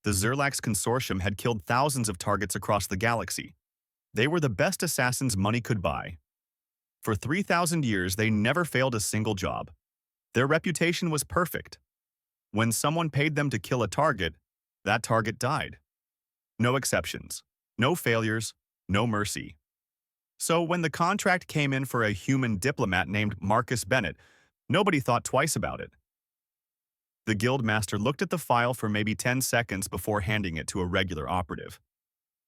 The Zerlax Consortium had killed thousands of targets across the galaxy. They were the best assassins money could buy. For 3,000 years, they never failed a single job. Their reputation was perfect. When someone paid them to kill a target, that target died. No exceptions, no failures, no mercy. So when the contract came in for a human diplomat named Marcus Bennett, nobody thought twice about it. The guildmaster looked at the file for maybe 10 seconds before handing it to a regular operative.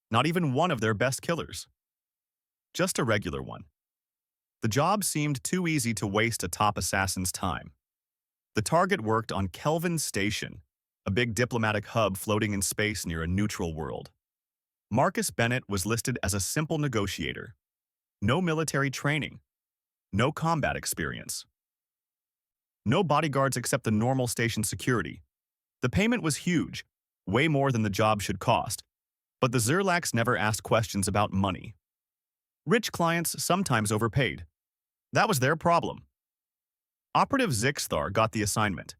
Not even one of their best killers. Just a regular one. The job seemed too easy to waste a top assassin's time. The target worked on Kelvin Station, a big diplomatic hub floating in space near a neutral world. Marcus Bennett was listed as a simple negotiator. No military training. No combat experience. No bodyguards except the normal station security. The payment was huge, way more than the job should cost, but the Zerlax never asked questions about money. Rich clients sometimes overpaid. That was their problem. Operative Zixthar got the assignment.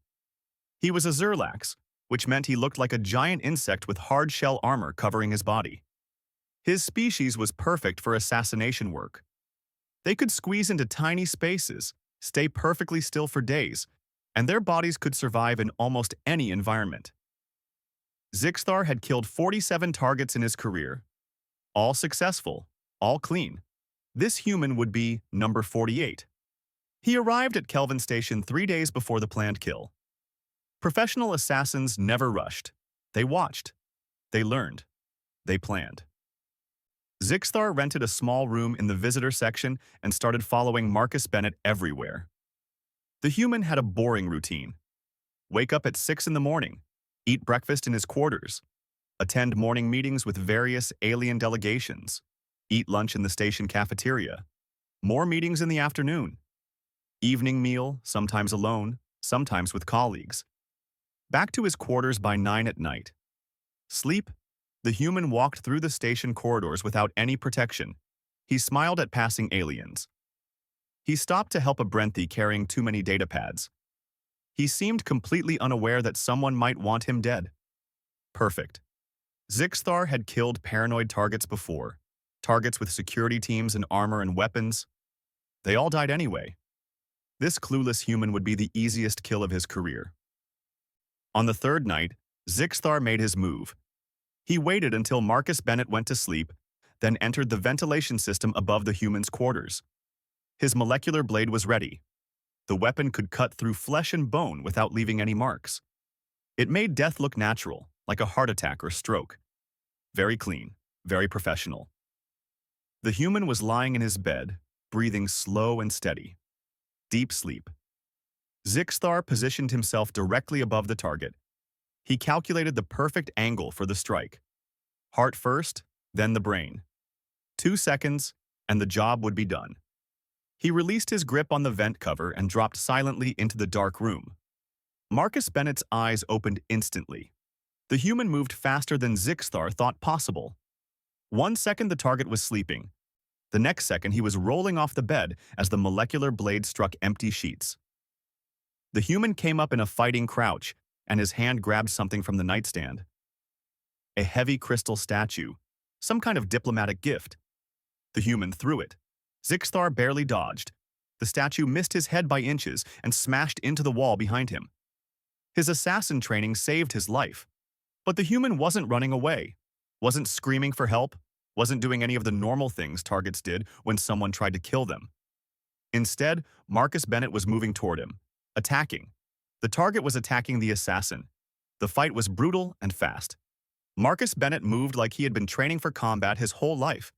He was a Zerlax, which meant he looked like a giant insect with hard shell armor covering his body. His species was perfect for assassination work. They could squeeze into tiny spaces, stay perfectly still for days, and their bodies could survive in almost any environment. Zixthar had killed 47 targets in his career. All successful, all clean. This human would be number 48. He arrived at Kelvin Station 3 days before the planned kill. Professional assassins never rushed. They watched. They learned. They planned. Zixthar rented a small room in the visitor section and started following Marcus Bennett everywhere. The human had a boring routine. Wake up at 6 in the morning, eat breakfast in his quarters, attend morning meetings with various alien delegations, eat lunch in the station cafeteria, more meetings in the afternoon, evening meal, sometimes alone, sometimes with colleagues. Back to his quarters by 9 at night. Sleep. The human walked through the station corridors without any protection. He smiled at passing aliens. He stopped to help a Brenthi carrying too many data pads. He seemed completely unaware that someone might want him dead. Perfect. Zixthar had killed paranoid targets before. Targets with security teams and armor and weapons. They all died anyway. This clueless human would be the easiest kill of his career. On the third night, Zixthar made his move. He waited until Marcus Bennett went to sleep, then entered the ventilation system above the human's quarters. His molecular blade was ready. The weapon could cut through flesh and bone without leaving any marks. It made death look natural, like a heart attack or stroke. Very clean, very professional. The human was lying in his bed, breathing slow and steady. Deep sleep. Zixthar positioned himself directly above the target. He calculated the perfect angle for the strike. Heart first, then the brain. 2 seconds, and the job would be done. He released his grip on the vent cover and dropped silently into the dark room. Marcus Bennett's eyes opened instantly. The human moved faster than Zixthar thought possible. 1 second the target was sleeping. The next second he was rolling off the bed as the molecular blade struck empty sheets. The human came up in a fighting crouch, and his hand grabbed something from the nightstand. A heavy crystal statue, some kind of diplomatic gift. The human threw it. Zixthar barely dodged. The statue missed his head by inches and smashed into the wall behind him. His assassin training saved his life. But the human wasn't running away, wasn't screaming for help, wasn't doing any of the normal things targets did when someone tried to kill them. Instead, Marcus Bennett was moving toward him, attacking. The target was attacking the assassin. The fight was brutal and fast. Marcus Bennett moved like he had been training for combat his whole life.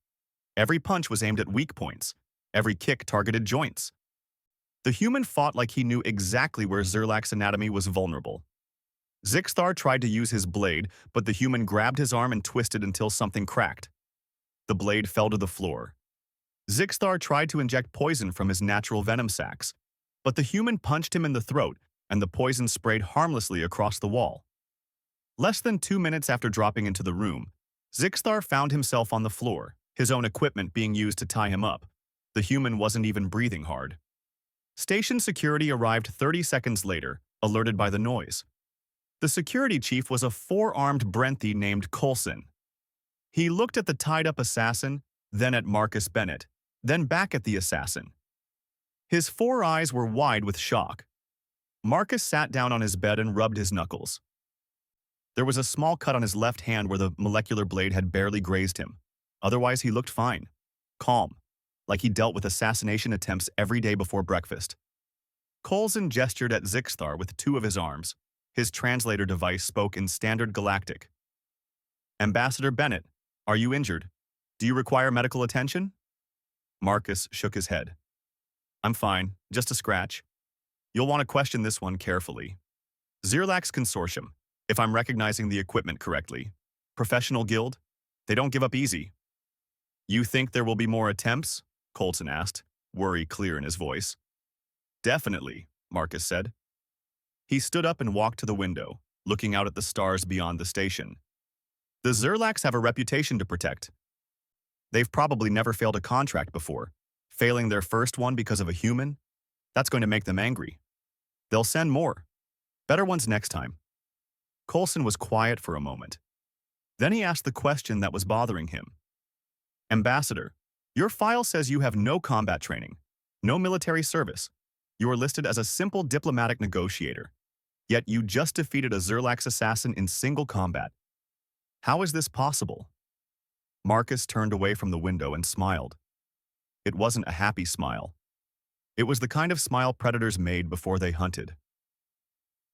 Every punch was aimed at weak points. Every kick targeted joints. The human fought like he knew exactly where Zerlax anatomy was vulnerable. Zixthar tried to use his blade, but the human grabbed his arm and twisted until something cracked. The blade fell to the floor. Zixthar tried to inject poison from his natural venom sacs, but the human punched him in the throat, and the poison sprayed harmlessly across the wall. Less than 2 minutes after dropping into the room, Zixthar found himself on the floor, his own equipment being used to tie him up. The human wasn't even breathing hard. Station security arrived 30 seconds later, alerted by the noise. The security chief was a four-armed Brenthi named Coulson. He looked at the tied-up assassin, then at Marcus Bennett, then back at the assassin. His four eyes were wide with shock. Marcus sat down on his bed and rubbed his knuckles. There was a small cut on his left hand where the molecular blade had barely grazed him. Otherwise, he looked fine, calm, like he dealt with assassination attempts every day before breakfast. Coulson gestured at Zixthar with two of his arms. His translator device spoke in standard Galactic. "Ambassador Bennett, are you injured? Do you require medical attention?" Marcus shook his head. "I'm fine, just a scratch. You'll want to question this one carefully. Zirlax Consortium, if I'm recognizing the equipment correctly. Professional guild? They don't give up easy." "You think there will be more attempts?" Coulson asked, worry clear in his voice. "Definitely," Marcus said. He stood up and walked to the window, looking out at the stars beyond the station. "The Zirlax have a reputation to protect. They've probably never failed a contract before. Failing their first one because of a human? That's going to make them angry. They'll send more. Better ones next time." Coulson was quiet for a moment. Then he asked the question that was bothering him. "Ambassador, your file says you have no combat training, no military service. You are listed as a simple diplomatic negotiator. Yet you just defeated a Zirlax assassin in single combat. How is this possible?" Marcus turned away from the window and smiled. It wasn't a happy smile. It was the kind of smile predators made before they hunted.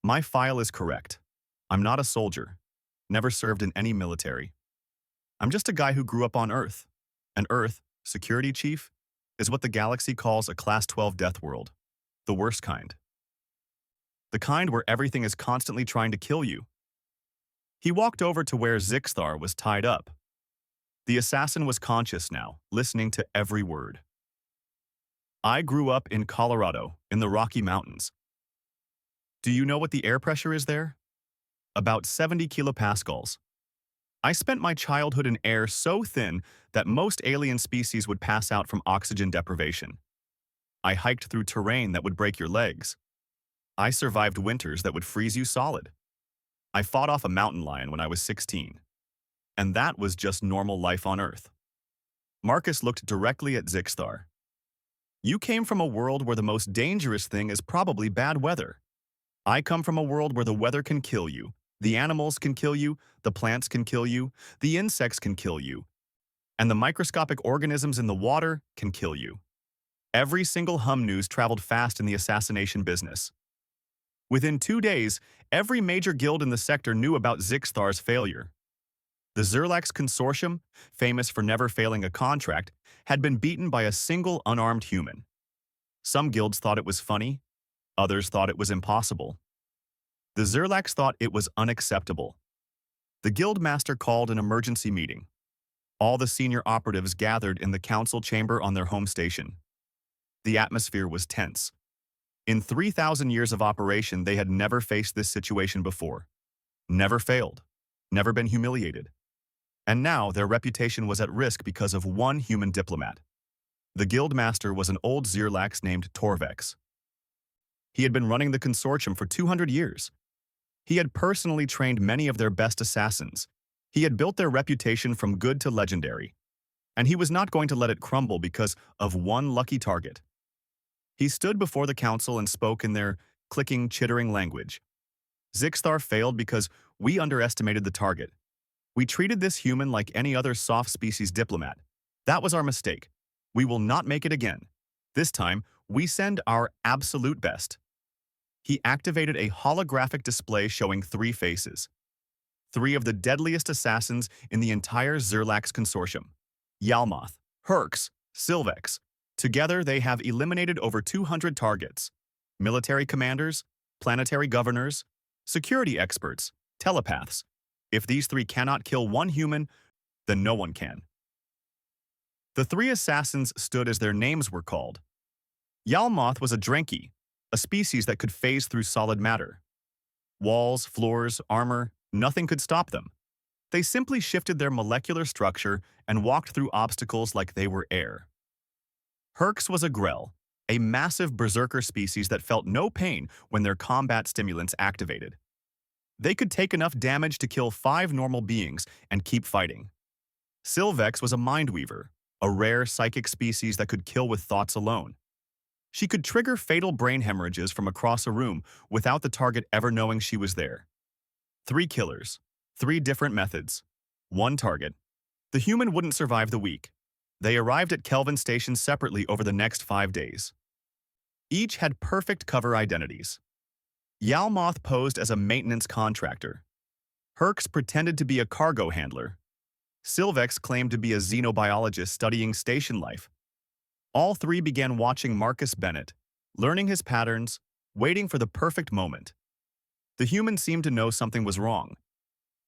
"My file is correct. I'm not a soldier, never served in any military. I'm just a guy who grew up on Earth. And Earth, security chief, is what the galaxy calls a Class 12 death world. The worst kind. The kind where everything is constantly trying to kill you." He walked over to where Zixthar was tied up. The assassin was conscious now, listening to every word. "I grew up in Colorado, in the Rocky Mountains. Do you know what the air pressure is there? About 70 kilopascals. I spent my childhood in air so thin that most alien species would pass out from oxygen deprivation. I hiked through terrain that would break your legs. I survived winters that would freeze you solid. I fought off a mountain lion when I was 16. And that was just normal life on Earth." Marcus looked directly at Zixthar. "You came from a world where the most dangerous thing is probably bad weather. I come from a world where the weather can kill you, the animals can kill you, the plants can kill you, the insects can kill you, and the microscopic organisms in the water can kill you. Every single hum news traveled fast in the assassination business. Within 2 days, every major guild in the sector knew about Zixthar's failure. The Zirlax Consortium, famous for never failing a contract, had been beaten by a single unarmed human. Some guilds thought it was funny, others thought it was impossible. The Zirlax thought it was unacceptable. The guild master called an emergency meeting. All the senior operatives gathered in the council chamber on their home station. The atmosphere was tense. In 3,000 years of operation, they had never faced this situation before. Never failed. Never been humiliated. And now their reputation was at risk because of one human diplomat. The guild master was an old Zirlax named Torvex. He had been running the consortium for 200 years. He had personally trained many of their best assassins. He had built their reputation from good to legendary. And he was not going to let it crumble because of one lucky target. He stood before the council and spoke in their clicking, chittering language. "Zixthar failed because we underestimated the target. We treated this human like any other soft species diplomat. That was our mistake. We will not make it again. This time, we send our absolute best." He activated a holographic display showing 3 faces. 3 of the deadliest assassins in the entire Zirlax Consortium. Yalmoth, Herx, Silvex. Together, they have eliminated over 200 targets. Military commanders, planetary governors, security experts, telepaths. If these 3 cannot kill one human, then no one can. The 3 assassins stood as their names were called. Yalmoth was a Drenki, a species that could phase through solid matter. Walls, floors, armor, nothing could stop them. They simply shifted their molecular structure and walked through obstacles like they were air. Herx was a Grell, a massive berserker species that felt no pain when their combat stimulants activated. They could take enough damage to kill 5 normal beings and keep fighting. Sylvex was a mindweaver, a rare psychic species that could kill with thoughts alone. She could trigger fatal brain hemorrhages from across a room without the target ever knowing she was there. 3 killers, 3 different methods, 1 target. The human wouldn't survive the week. They arrived at Kelvin Station separately over the next 5 days. Each had perfect cover identities. Yalmoth posed as a maintenance contractor. Herx pretended to be a cargo handler. Sylvex claimed to be a xenobiologist studying station life. All 3 began watching Marcus Bennett, learning his patterns, waiting for the perfect moment. The human seemed to know something was wrong.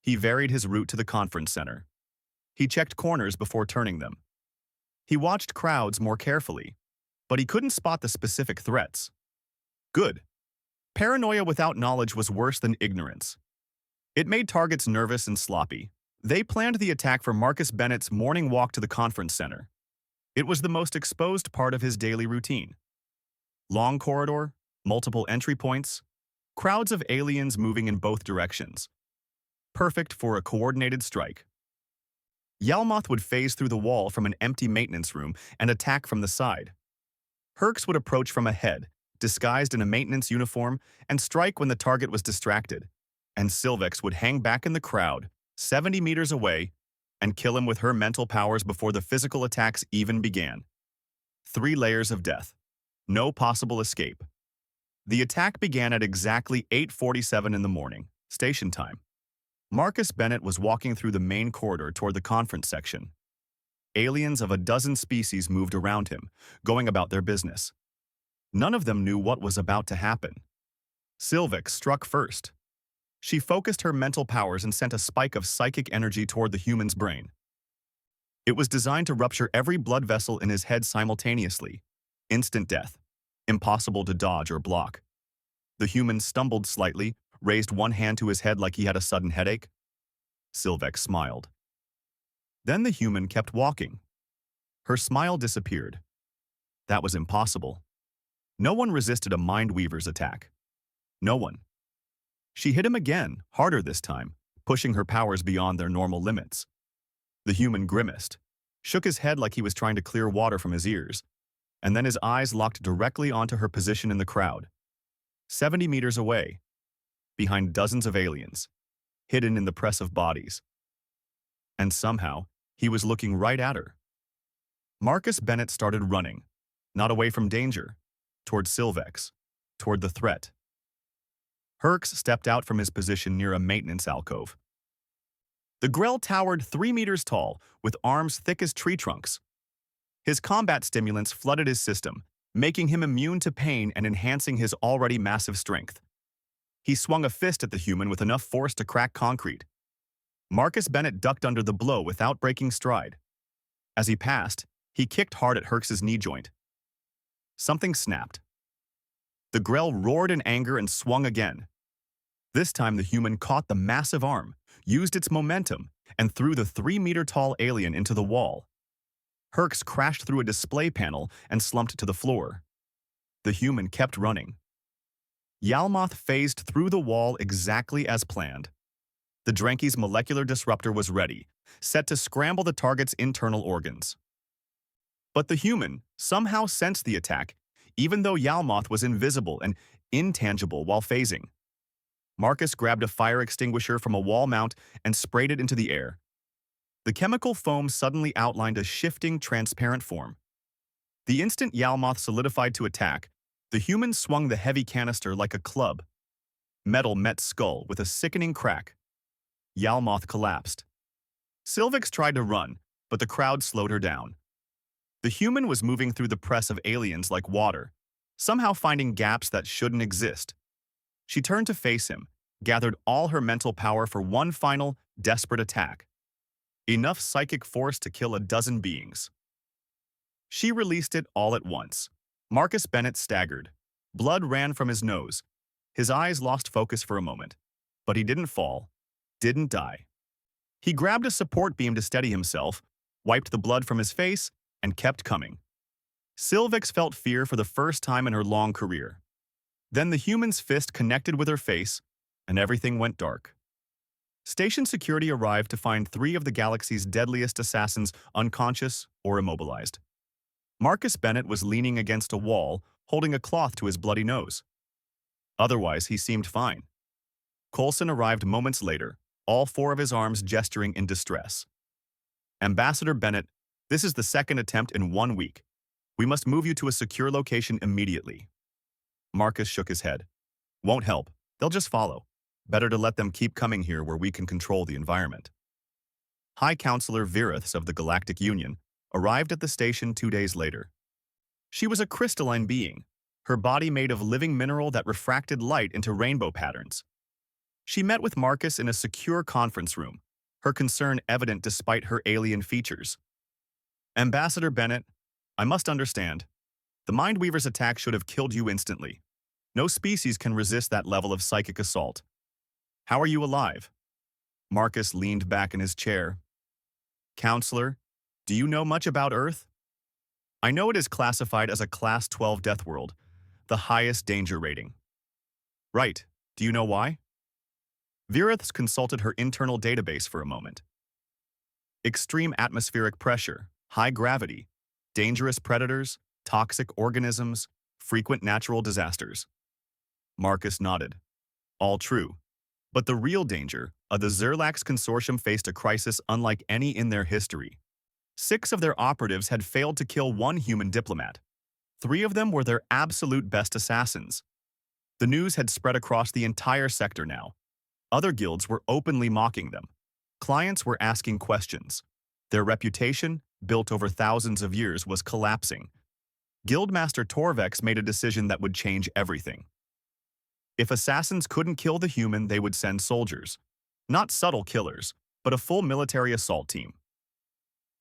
He varied his route to the conference center. He checked corners before turning them. He watched crowds more carefully, but he couldn't spot the specific threats. Good. Paranoia without knowledge was worse than ignorance. It made targets nervous and sloppy. They planned the attack for Marcus Bennett's morning walk to the conference center. It was the most exposed part of his daily routine. Long corridor, multiple entry points, crowds of aliens moving in both directions. Perfect for a coordinated strike. Yalmoth would phase through the wall from an empty maintenance room and attack from the side. Herx would approach from ahead, disguised in a maintenance uniform, and strike when the target was distracted. And Sylvex would hang back in the crowd, 70 meters away, and kill him with her mental powers before the physical attacks even began. 3 layers of death. No possible escape. The attack began at exactly 8:47 in the morning, station time. Marcus Bennett was walking through the main corridor toward the conference section. Aliens of a dozen species moved around him, going about their business. None of them knew what was about to happen. Sylvex struck first. She focused her mental powers and sent a spike of psychic energy toward the human's brain. It was designed to rupture every blood vessel in his head simultaneously. Instant death. Impossible to dodge or block. The human stumbled slightly, raised one hand to his head like he had a sudden headache. Sylvex smiled. Then the human kept walking. Her smile disappeared. That was impossible. No one resisted a Mindweaver's attack. No one. She hit him again, harder this time, pushing her powers beyond their normal limits. The human grimaced, shook his head like he was trying to clear water from his ears, and then his eyes locked directly onto her position in the crowd. 70 meters away, behind dozens of aliens, hidden in the press of bodies. And somehow, he was looking right at her. Marcus Bennett started running, not away from danger, toward Sylvex, toward the threat. Herx stepped out from his position near a maintenance alcove. The Grell towered 3 meters tall, with arms thick as tree trunks. His combat stimulants flooded his system, making him immune to pain and enhancing his already massive strength. He swung a fist at the human with enough force to crack concrete. Marcus Bennett ducked under the blow without breaking stride. As he passed, he kicked hard at Herx's knee joint. Something snapped. The Grell roared in anger and swung again. This time the human caught the massive arm, used its momentum, and threw the 3-meter-tall alien into the wall. Herx crashed through a display panel and slumped to the floor. The human kept running. Yalmoth phased through the wall exactly as planned. The Dranky's molecular disruptor was ready, set to scramble the target's internal organs. But the human somehow sensed the attack, even though Yalmoth was invisible and intangible while phasing. Marcus grabbed a fire extinguisher from a wall mount and sprayed it into the air. The chemical foam suddenly outlined a shifting, transparent form. The instant Yalmoth solidified to attack, the human swung the heavy canister like a club. Metal met skull with a sickening crack. Yalmoth collapsed. Sylvex tried to run, but the crowd slowed her down. The human was moving through the press of aliens like water, somehow finding gaps that shouldn't exist. She turned to face him, gathered all her mental power for one final, desperate attack. Enough psychic force to kill a dozen beings. She released it all at once. Marcus Bennett staggered. Blood ran from his nose. His eyes lost focus for a moment. But he didn't fall, didn't die. He grabbed a support beam to steady himself, wiped the blood from his face, and kept coming. Sylvex felt fear for the first time in her long career. Then the human's fist connected with her face, and everything went dark. Station security arrived to find 3 of the galaxy's deadliest assassins unconscious or immobilized. Marcus Bennett was leaning against a wall, holding a cloth to his bloody nose. Otherwise, he seemed fine. Coulson arrived moments later, all 4 of his arms gesturing in distress. Ambassador Bennett, this is the second attempt in 1 week. We must move you to a secure location immediately. Marcus shook his head. Won't help. They'll just follow. Better to let them keep coming here where we can control the environment. High Counselor Viriths of the Galactic Union arrived at the station 2 days later. She was a crystalline being, her body made of living mineral that refracted light into rainbow patterns. She met with Marcus in a secure conference room, her concern evident despite her alien features. Ambassador Bennett, I must understand. The Mindweaver's attack should have killed you instantly. No species can resist that level of psychic assault. How are you alive? Marcus leaned back in his chair. Counselor, do you know much about Earth? I know it is classified as a Class 12 death world, the highest danger rating. Right. Do you know why? Viriths consulted her internal database for a moment. Extreme atmospheric pressure, high gravity, dangerous predators, toxic organisms, frequent natural disasters. Marcus nodded. All true. But the real danger, the Zerlax Consortium faced a crisis unlike any in their history. 6 of their operatives had failed to kill 1 human diplomat. 3 of them were their absolute best assassins. The news had spread across the entire sector now. Other guilds were openly mocking them. Clients were asking questions. Their reputation, built over thousands of years, was collapsing. Guildmaster Torvex made a decision that would change everything. If assassins couldn't kill the human, they would send soldiers. Not subtle killers, but a full military assault team.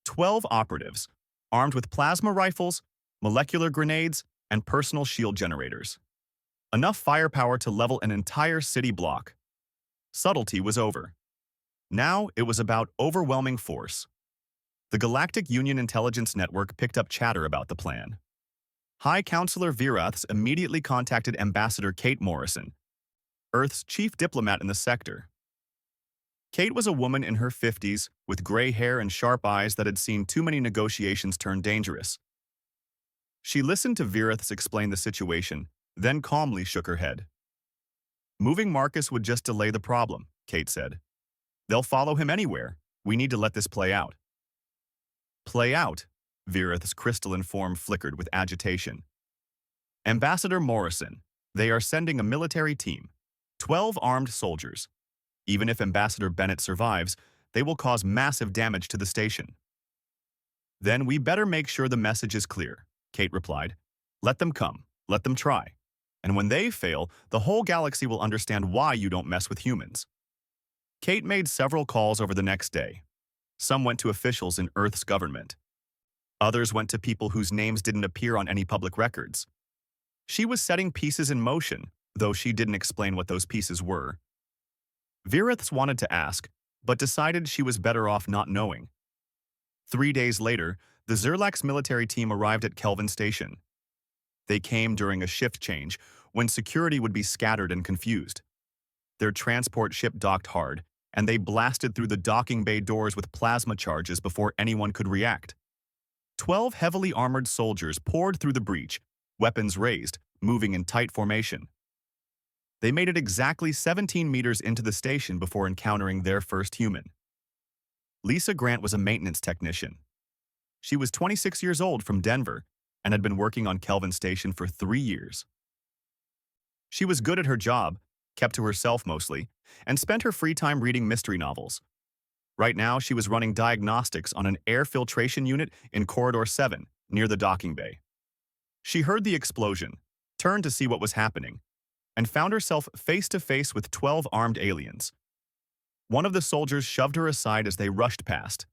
12 operatives, armed with plasma rifles, molecular grenades, and personal shield generators. Enough firepower to level an entire city block. Subtlety was over. Now it was about overwhelming force. The Galactic Union Intelligence Network picked up chatter about the plan. High Counselor Viriths immediately contacted Ambassador Kate Morrison, Earth's chief diplomat in the sector. Kate was a woman in her 50s with gray hair and sharp eyes that had seen too many negotiations turn dangerous. She listened to Viriths explain the situation, then calmly shook her head. Moving Marcus would just delay the problem, Kate said. They'll follow him anywhere. We need to let this play out. Play out? Virith's crystalline form flickered with agitation. Ambassador Morrison, they are sending a military team, 12 armed soldiers. Even if Ambassador Bennett survives, they will cause massive damage to the station. Then we better make sure the message is clear, Kate replied. Let them come. Let them try. And when they fail, the whole galaxy will understand why you don't mess with humans. Kate made several calls over the next day. Some went to officials in Earth's government. Others went to people whose names didn't appear on any public records. She was setting pieces in motion, though she didn't explain what those pieces were. Viriths wanted to ask, but decided she was better off not knowing. 3 days later, the Zerlax military team arrived at Kelvin Station. They came during a shift change, when security would be scattered and confused. Their transport ship docked hard, and they blasted through the docking bay doors with plasma charges before anyone could react. 12 heavily armored soldiers poured through the breach, weapons raised, moving in tight formation. They made it exactly 17 meters into the station before encountering their first human. Lisa Grant was a maintenance technician. She was 26 years old from Denver and had been working on Kelvin Station for 3 years. She was good at her job, kept to herself mostly, and spent her free time reading mystery novels. Right now, she was running diagnostics on an air filtration unit in Corridor 7, near the docking bay. She heard the explosion, turned to see what was happening, and found herself face-to-face with 12 armed aliens. One of the soldiers shoved her aside as they rushed past.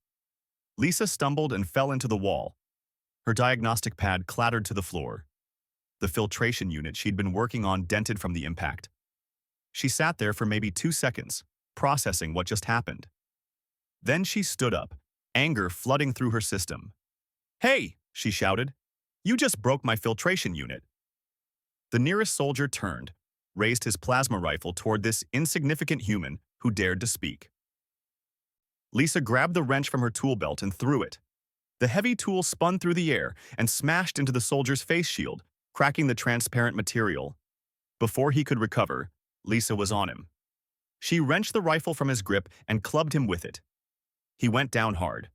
Lisa stumbled and fell into the wall. Her diagnostic pad clattered to the floor. The filtration unit she'd been working on dented from the impact. She sat there for maybe 2 seconds, processing what just happened. Then she stood up, anger flooding through her system. "Hey!" she shouted. "You just broke my filtration unit." The nearest soldier turned, raised his plasma rifle toward this insignificant human who dared to speak. Lisa grabbed the wrench from her tool belt and threw it. The heavy tool spun through the air and smashed into the soldier's face shield, cracking the transparent material. Before he could recover, Lisa was on him. She wrenched the rifle from his grip and clubbed him with it. He went down hard.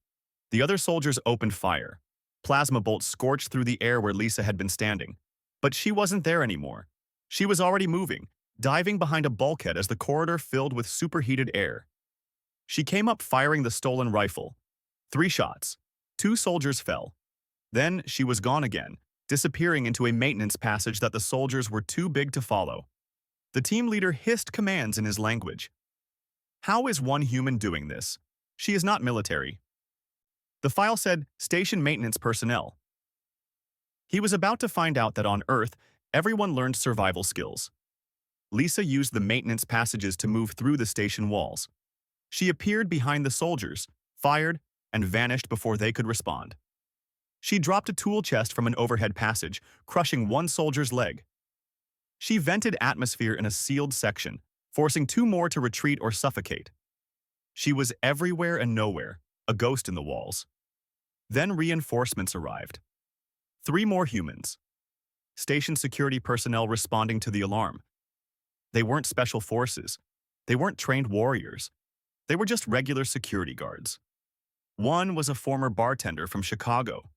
The other soldiers opened fire. Plasma bolts scorched through the air where Lisa had been standing. But she wasn't there anymore. She was already moving, diving behind a bulkhead as the corridor filled with superheated air. She came up firing the stolen rifle. 3 shots. 2 soldiers fell. Then she was gone again, disappearing into a maintenance passage that the soldiers were too big to follow. The team leader hissed commands in his language. How is one human doing this? She is not military. The file said, Station Maintenance Personnel. He was about to find out that on Earth, everyone learned survival skills. Lisa used the maintenance passages to move through the station walls. She appeared behind the soldiers, fired, and vanished before they could respond. She dropped a tool chest from an overhead passage, crushing one soldier's leg. She vented atmosphere in a sealed section, forcing 2 more to retreat or suffocate. She was everywhere and nowhere, a ghost in the walls. Then reinforcements arrived. 3 more humans. Station security personnel responding to the alarm. They weren't special forces. They weren't trained warriors. They were just regular security guards. One was a former bartender from Chicago.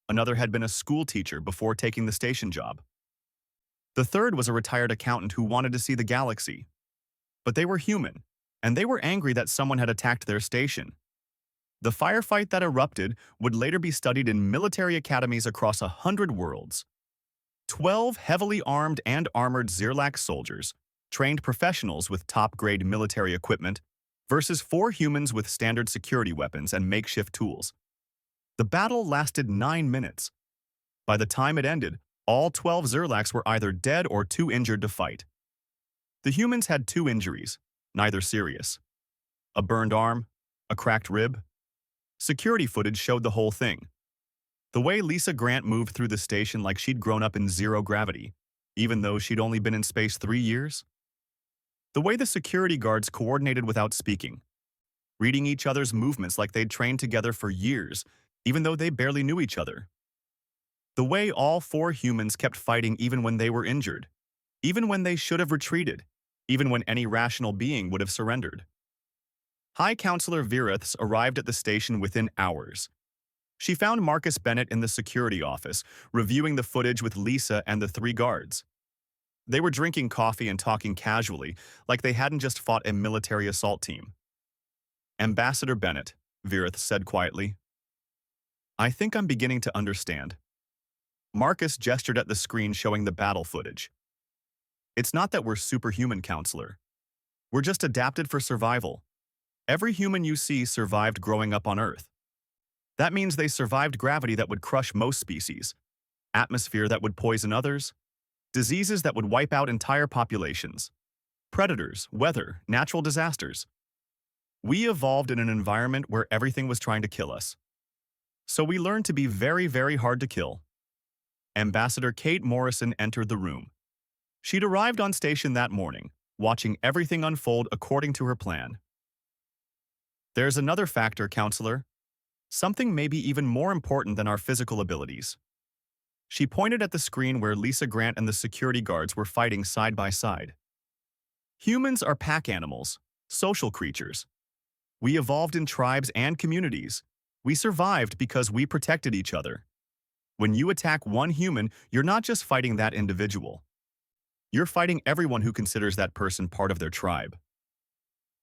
Another had been a school teacher before taking the station job. The third was a retired accountant who wanted to see the galaxy. But they were human, and they were angry that someone had attacked their station. The firefight that erupted would later be studied in military academies across 100 worlds. 12 heavily armed and armored Zirlax soldiers, trained professionals with top-grade military equipment, versus 4 humans with standard security weapons and makeshift tools. The battle lasted 9 minutes. By the time it ended, all 12 Zirlax were either dead or too injured to fight. The humans had 2 injuries, neither serious. A burned arm, a cracked rib. Security footage showed the whole thing. The way Lisa Grant moved through the station like she'd grown up in zero gravity, even though she'd only been in space 3 years. The way the security guards coordinated without speaking, reading each other's movements like they'd trained together for years, even though they barely knew each other. The way all 4 humans kept fighting even when they were injured, even when they should have retreated, even when any rational being would have surrendered. High Counselor Viriths arrived at the station within hours. She found Marcus Bennett in the security office, reviewing the footage with Lisa and the 3 guards. They were drinking coffee and talking casually, like they hadn't just fought a military assault team. Ambassador Bennett, Virith said quietly. I think I'm beginning to understand. Marcus gestured at the screen showing the battle footage. It's not that we're superhuman, Counselor. We're just adapted for survival. Every human you see survived growing up on Earth. That means they survived gravity that would crush most species, atmosphere that would poison others, diseases that would wipe out entire populations, predators, weather, natural disasters. We evolved in an environment where everything was trying to kill us. So we learned to be very, very hard to kill. Ambassador Kate Morrison entered the room. She'd arrived on station that morning, watching everything unfold according to her plan. There's another factor, Counselor. Something maybe even more important than our physical abilities. She pointed at the screen where Lisa Grant and the security guards were fighting side by side. Humans are pack animals, social creatures. We evolved in tribes and communities. We survived because we protected each other. When you attack one human, you're not just fighting that individual. You're fighting everyone who considers that person part of their tribe.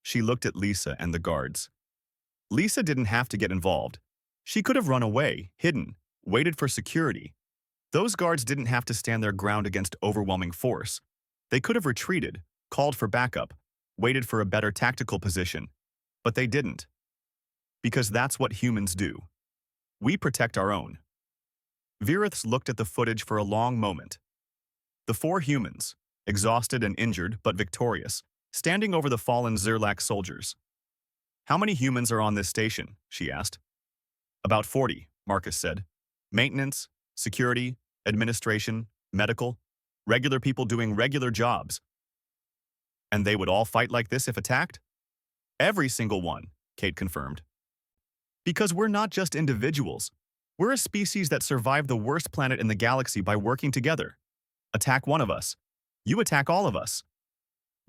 She looked at Lisa and the guards. Lisa didn't have to get involved. She could have run away, hidden, waited for security. Those guards didn't have to stand their ground against overwhelming force. They could have retreated, called for backup, waited for a better tactical position. But they didn't. Because that's what humans do. We protect our own. Viriths looked at the footage for a long moment. The 4 humans, exhausted and injured but victorious, standing over the fallen Zirlax soldiers. How many humans are on this station? She asked. About 40, Marcus said. Maintenance, security, administration, medical, regular people doing regular jobs, And they would all fight like this if attacked? Every single one, Kate confirmed. Because we're not just individuals. We're a species that survived the worst planet in the galaxy by working together. Attack one of us. You attack all of us.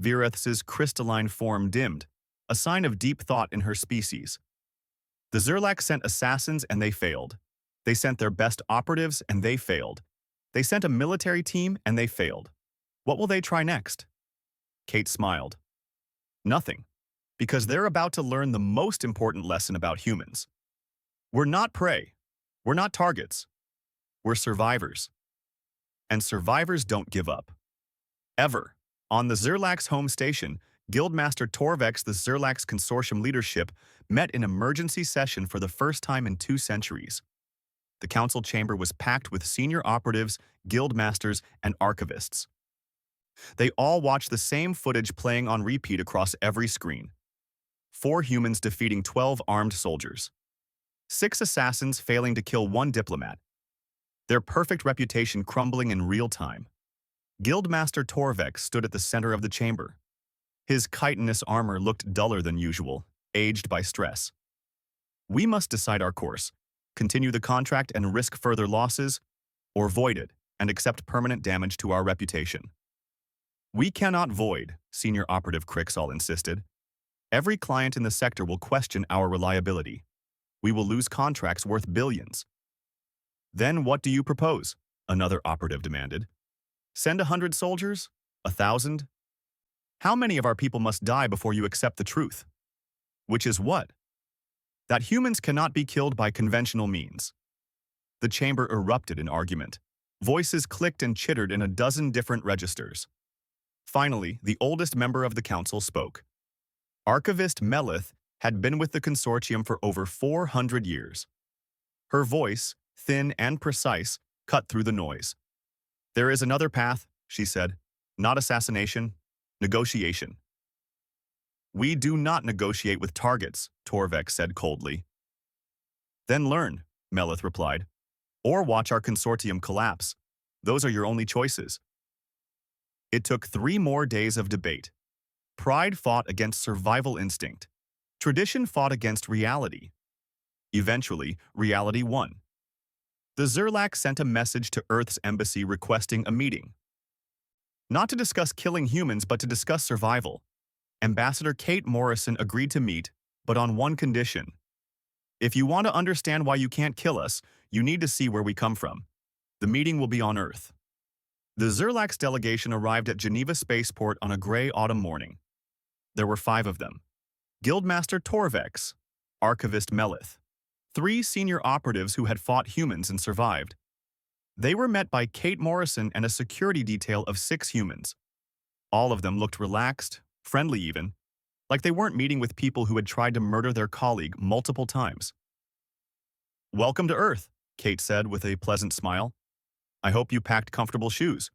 Vireth's crystalline form dimmed, a sign of deep thought in her species. The Zerlak sent assassins and they failed. They sent their best operatives and they failed. They sent a military team and they failed. What will they try next? Kate smiled. Nothing. Because they're about to learn the most important lesson about humans. We're not prey. We're not targets. We're survivors. And survivors don't give up. Ever. On the Zerlak's home station, Guildmaster Torvex, the Zerlak's consortium leadership, met in emergency session for the first time in 2 centuries. The council chamber was packed with senior operatives, guildmasters, and archivists. They all watched the same footage playing on repeat across every screen. 4 humans defeating 12 armed soldiers. 6 assassins failing to kill 1 diplomat. Their perfect reputation crumbling in real time. Guildmaster Torvex stood at the center of the chamber. His chitinous armor looked duller than usual, aged by stress. We must decide our course, continue the contract and risk further losses, or void it and accept permanent damage to our reputation. We cannot void, Senior Operative Crixall insisted. Every client in the sector will question our reliability. We will lose contracts worth billions. Then what do you propose? Another operative demanded. Send 100 soldiers? 1,000? How many of our people must die before you accept the truth? Which is what? That humans cannot be killed by conventional means. The chamber erupted in argument. Voices clicked and chittered in a dozen different registers. Finally, the oldest member of the council spoke. Archivist Melith had been with the consortium for over 400 years. Her voice, thin and precise, cut through the noise. There is another path, she said. Not assassination, negotiation. We do not negotiate with targets, Torvex said coldly. Then learn, Melith replied. Or watch our consortium collapse. Those are your only choices. It took 3 more days of debate. Pride fought against survival instinct. Tradition fought against reality. Eventually, reality won. The Zerlak sent a message to Earth's embassy requesting a meeting. Not to discuss killing humans, but to discuss survival. Ambassador Kate Morrison agreed to meet, but on one condition. If you want to understand why you can't kill us, you need to see where we come from. The meeting will be on Earth. The Zerlak's delegation arrived at Geneva Spaceport on a gray autumn morning. There were 5 of them. Guildmaster Torvex, Archivist Melith, 3 senior operatives who had fought humans and survived. They were met by Kate Morrison and a security detail of 6 humans. All of them looked relaxed, friendly even, like they weren't meeting with people who had tried to murder their colleague multiple times. Welcome to Earth, Kate said with a pleasant smile. I hope you packed comfortable shoes.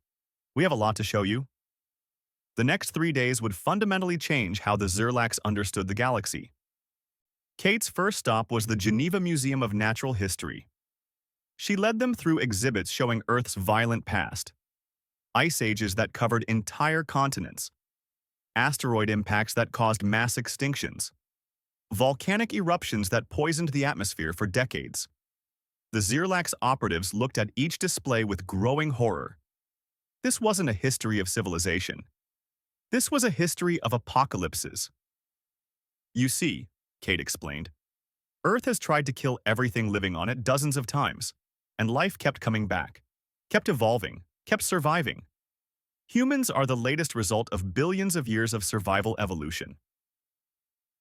We have a lot to show you. The next 3 days would fundamentally change how the Zerlaks understood the galaxy. Kate's first stop was the Geneva Museum of Natural History. She led them through exhibits showing Earth's violent past. Ice ages that covered entire continents. Asteroid impacts that caused mass extinctions. Volcanic eruptions that poisoned the atmosphere for decades. The Zerlak's operatives looked at each display with growing horror. This wasn't a history of civilization. This was a history of apocalypses. You see, Kate explained, Earth has tried to kill everything living on it dozens of times, and life kept coming back, kept evolving, kept surviving. Humans are the latest result of billions of years of survival evolution.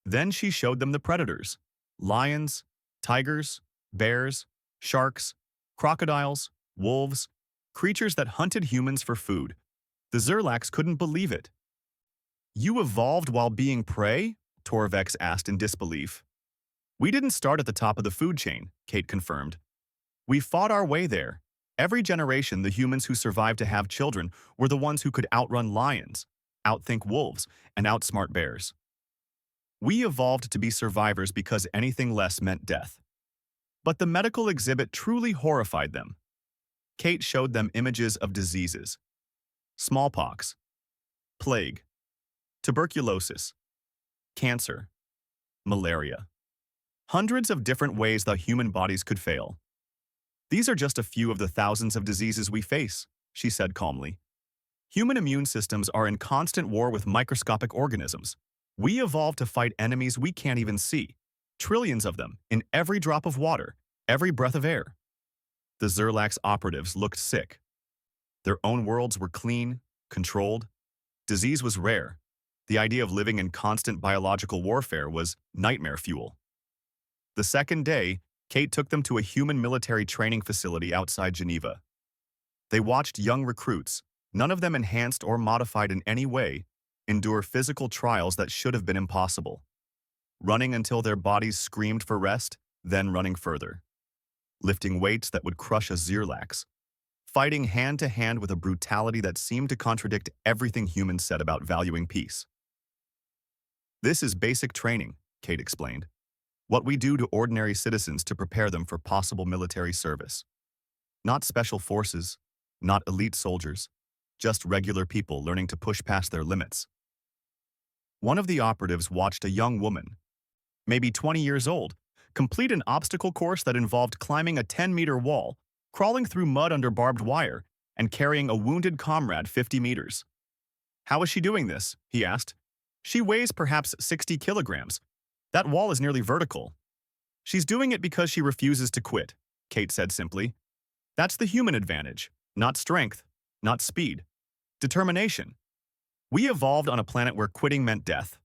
Then she showed them the predators: lions, tigers, bears, sharks, crocodiles, wolves, creatures that hunted humans for food. The Zerlaks couldn't believe it. You evolved while being prey? Torvex asked in disbelief. We didn't start at the top of the food chain, Kate confirmed. We fought our way there. Every generation, the humans who survived to have children were the ones who could outrun lions, outthink wolves, and outsmart bears. We evolved to be survivors because anything less meant death. But the medical exhibit truly horrified them. Kate showed them images of diseases: smallpox, plague, tuberculosis, cancer, malaria. Hundreds of different ways that human bodies could fail. These are just a few of the thousands of diseases we face, she said calmly. Human immune systems are in constant war with microscopic organisms. We evolved to fight enemies we can't even see, trillions of them, in every drop of water, every breath of air. The Zerlax operatives looked sick. Their own worlds were clean, controlled. Disease was rare. The idea of living in constant biological warfare was nightmare fuel. The second day, Kate took them to a human military training facility outside Geneva. They watched young recruits, none of them enhanced or modified in any way, endure physical trials that should have been impossible. Running until their bodies screamed for rest, then running further. Lifting weights that would crush a Zerlax. Fighting hand-to-hand with a brutality that seemed to contradict everything humans said about valuing peace. This is basic training, Kate explained. What we do to ordinary citizens to prepare them for possible military service. Not special forces, not elite soldiers, just regular people learning to push past their limits. One of the operatives watched a young woman, maybe 20 years old, complete an obstacle course that involved climbing a 10-meter wall, crawling through mud under barbed wire, and carrying a wounded comrade 50 meters. How is she doing this? He asked. She weighs perhaps 60 kilograms. That wall is nearly vertical. She's doing it because she refuses to quit, Kate said simply. That's the human advantage, not strength, not speed. Determination. We evolved on a planet where quitting meant death.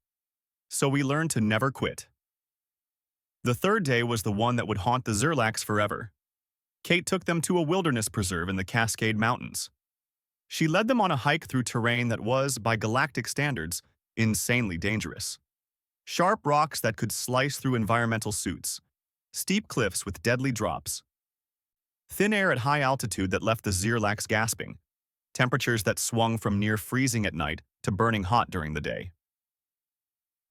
So we learned to never quit. The third day was the one that would haunt the Zerlax forever. Kate took them to a wilderness preserve in the Cascade Mountains. She led them on a hike through terrain that was, by galactic standards, insanely dangerous. Sharp rocks that could slice through environmental suits, steep cliffs with deadly drops, thin air at high altitude that left the Zerlax gasping, temperatures that swung from near freezing at night to burning hot during the day.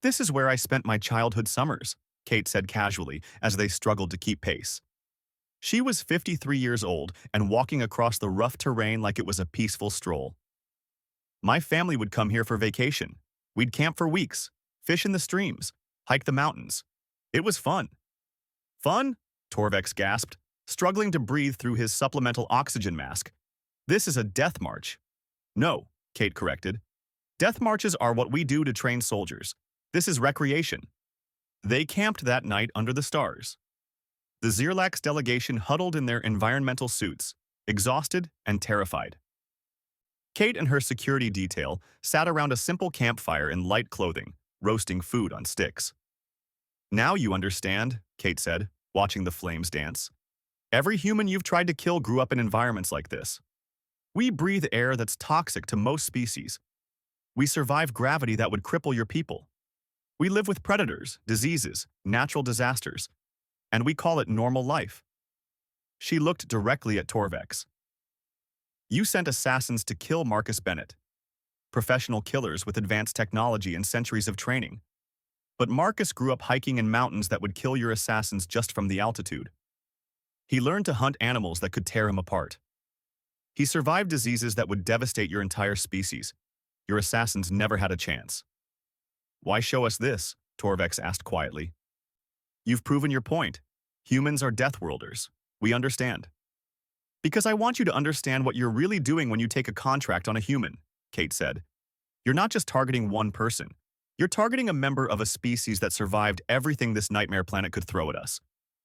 This is where I spent my childhood summers, Kate said casually as they struggled to keep pace. She was 53 years old and walking across the rough terrain like it was a peaceful stroll. My family would come here for vacation. We'd camp for weeks, fish in the streams, hike the mountains. It was fun. Fun? Torvex gasped, struggling to breathe through his supplemental oxygen mask. This is a death march. No, Kate corrected. Death marches are what we do to train soldiers. This is recreation. They camped that night under the stars. The Zerlax delegation huddled in their environmental suits, exhausted and terrified. Kate and her security detail sat around a simple campfire in light clothing, roasting food on sticks. Now you understand, Kate said, watching the flames dance. Every human you've tried to kill grew up in environments like this. We breathe air that's toxic to most species. We survive gravity that would cripple your people. We live with predators, diseases, natural disasters, and we call it normal life. She looked directly at Torvex. You sent assassins to kill Marcus Bennett, professional killers with advanced technology and centuries of training. But Marcus grew up hiking in mountains that would kill your assassins just from the altitude. He learned to hunt animals that could tear him apart. He survived diseases that would devastate your entire species. Your assassins never had a chance. Why show us this? Torvex asked quietly. You've proven your point. Humans are Deathworlders. We understand. Because I want you to understand what you're really doing when you take a contract on a human, Kate said. You're not just targeting one person. You're targeting a member of a species that survived everything this nightmare planet could throw at us.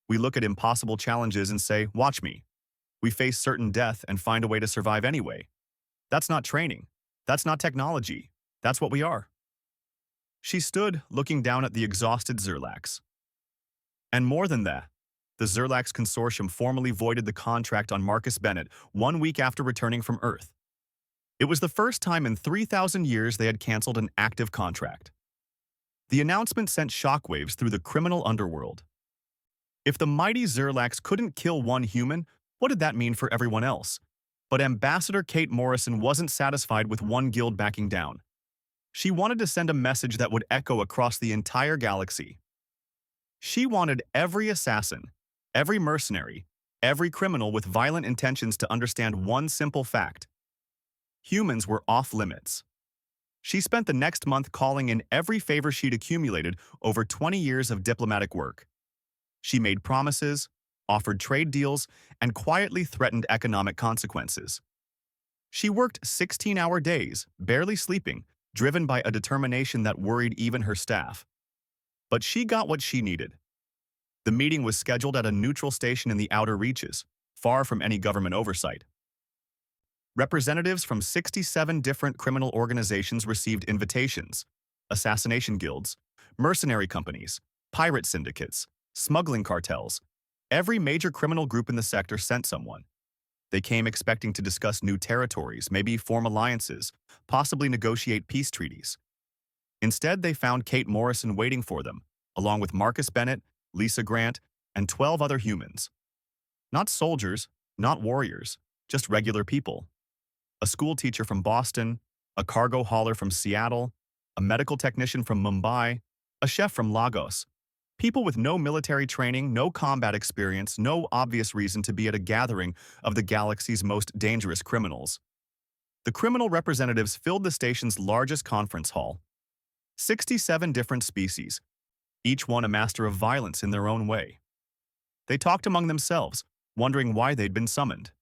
We look at impossible challenges and say, watch me. We face certain death and find a way to survive anyway. That's not training. That's not technology. That's what we are. She stood, looking down at the exhausted Zerlax. And more than that, the Zerlax Consortium formally voided the contract on Marcus Bennett 1 week after returning from Earth. It was the first time in 3,000 years they had canceled an active contract. The announcement sent shockwaves through the criminal underworld. If the mighty Zerlax couldn't kill one human, what did that mean for everyone else? But Ambassador Kate Morrison wasn't satisfied with one guild backing down. She wanted to send a message that would echo across the entire galaxy. She wanted every assassin, every mercenary, every criminal with violent intentions to understand one simple fact. Humans were off limits. She spent the next month calling in every favor she'd accumulated over 20 years of diplomatic work. She made promises, offered trade deals, and quietly threatened economic consequences. She worked 16-hour days, barely sleeping, driven by a determination that worried even her staff. But she got what she needed. The meeting was scheduled at a neutral station in the outer reaches, far from any government oversight. Representatives from 67 different criminal organizations received invitations: assassination guilds, mercenary companies, pirate syndicates, smuggling cartels. Every major criminal group in the sector sent someone. They came expecting to discuss new territories, maybe form alliances, possibly negotiate peace treaties. Instead, they found Kate Morrison waiting for them, along with Marcus Bennett, Lisa Grant, and 12 other humans. Not soldiers, not warriors, just regular people. A school teacher from Boston, a cargo hauler from Seattle, a medical technician from Mumbai, a chef from Lagos. People with no military training, no combat experience, no obvious reason to be at a gathering of the galaxy's most dangerous criminals. The criminal representatives filled the station's largest conference hall. 67 different species, each one a master of violence in their own way. They talked among themselves, wondering why they'd been summoned.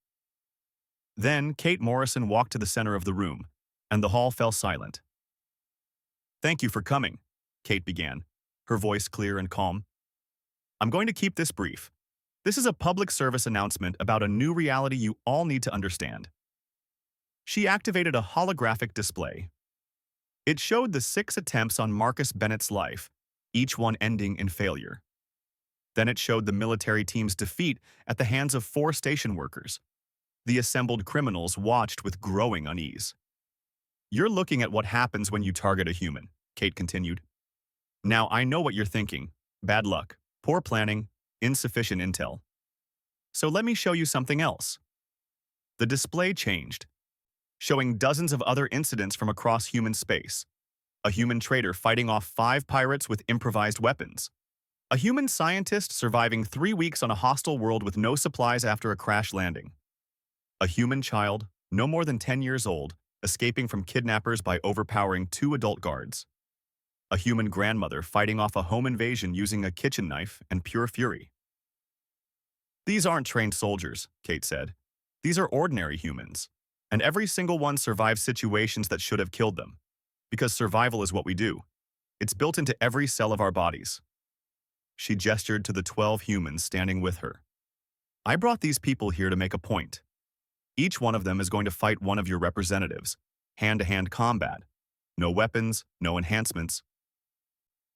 Then, Kate Morrison walked to the center of the room, and the hall fell silent. "Thank you for coming," Kate began, her voice clear and calm. "I'm going to keep this brief. This is a public service announcement about a new reality you all need to understand." She activated a holographic display. It showed the 6 attempts on Marcus Bennett's life, each one ending in failure. Then it showed the military team's defeat at the hands of 4 station workers. The assembled criminals watched with growing unease. "You're looking at what happens when you target a human," Kate continued. "Now I know what you're thinking. Bad luck, poor planning, insufficient intel. So let me show you something else." The display changed, showing dozens of other incidents from across human space. A human trader fighting off 5 pirates with improvised weapons. A human scientist surviving 3 weeks on a hostile world with no supplies after a crash landing. A human child, no more than 10 years old, escaping from kidnappers by overpowering 2 adult guards. A human grandmother fighting off a home invasion using a kitchen knife and pure fury. "These aren't trained soldiers," Kate said. "These are ordinary humans, and every single one survives situations that should have killed them. Because survival is what we do. It's built into every cell of our bodies." She gestured to the 12 humans standing with her. "I brought these people here to make a point. Each one of them is going to fight one of your representatives, hand-to-hand combat. No weapons, no enhancements.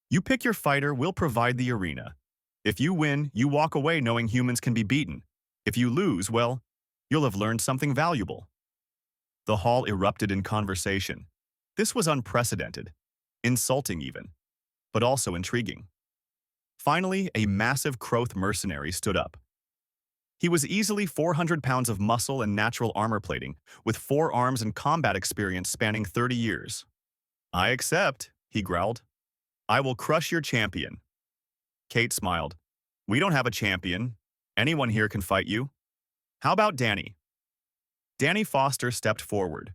You pick your fighter, we'll provide the arena. If you win, you walk away knowing humans can be beaten. If you lose, well, you'll have learned something valuable." The hall erupted in conversation. This was unprecedented, insulting even, but also intriguing. Finally, a massive Kroth mercenary stood up. He was easily 400 pounds of muscle and natural armor plating, with 4 arms and combat experience spanning 30 years. "I accept," he growled. "I will crush your champion." Kate smiled. "We don't have a champion. Anyone here can fight you. How about Danny?" Danny Foster stepped forward.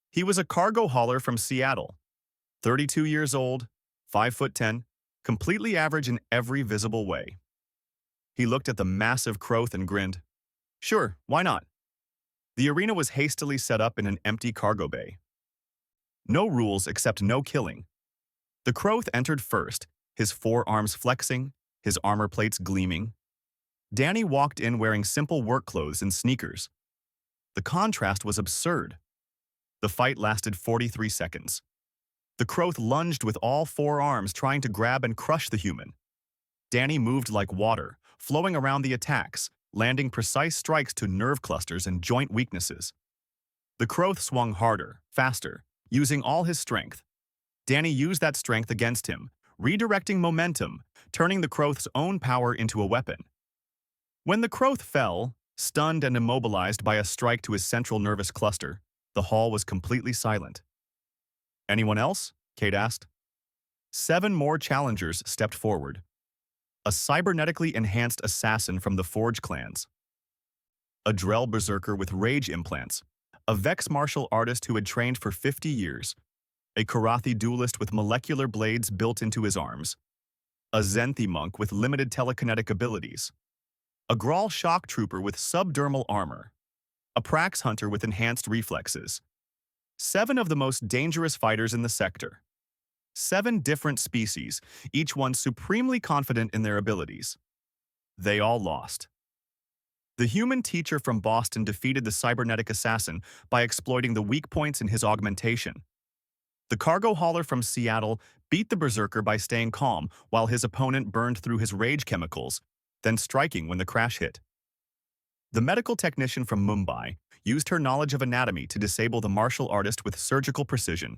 He was a cargo hauler from Seattle, 32 years old, 5'10", completely average in every visible way. He looked at the massive Kroth and grinned. "Sure, why not?" The arena was hastily set up in an empty cargo bay. No rules except no killing. The Kroth entered first, his 4 arms flexing, his armor plates gleaming. Danny walked in wearing simple work clothes and sneakers. The contrast was absurd. The fight lasted 43 seconds. The Kroth lunged with all 4 arms, trying to grab and crush the human. Danny moved like water, flowing around the attacks, landing precise strikes to nerve clusters and joint weaknesses. The Kroth swung harder, faster, using all his strength. Danny used that strength against him, redirecting momentum, turning the Kroth's own power into a weapon. When the Kroth fell, stunned and immobilized by a strike to his central nervous cluster, the hall was completely silent. "Anyone else?" Kate asked. 7 more challengers stepped forward. A cybernetically enhanced assassin from the Forge clans. A Drell berserker with rage implants. A Vex martial artist who had trained for 50 years. a Karathi duelist with molecular blades built into his arms, a Zenthi monk with limited telekinetic abilities, a Grawl shock trooper with subdermal armor, a Prax hunter with enhanced reflexes, 7 of the most dangerous fighters in the sector, 7 different species, each one supremely confident in their abilities. They all lost. The human teacher from Boston defeated the cybernetic assassin by exploiting the weak points in his augmentation. The cargo hauler from Seattle beat the berserker by staying calm while his opponent burned through his rage chemicals, then striking when the crash hit. The medical technician from Mumbai used her knowledge of anatomy to disable the martial artist with surgical precision.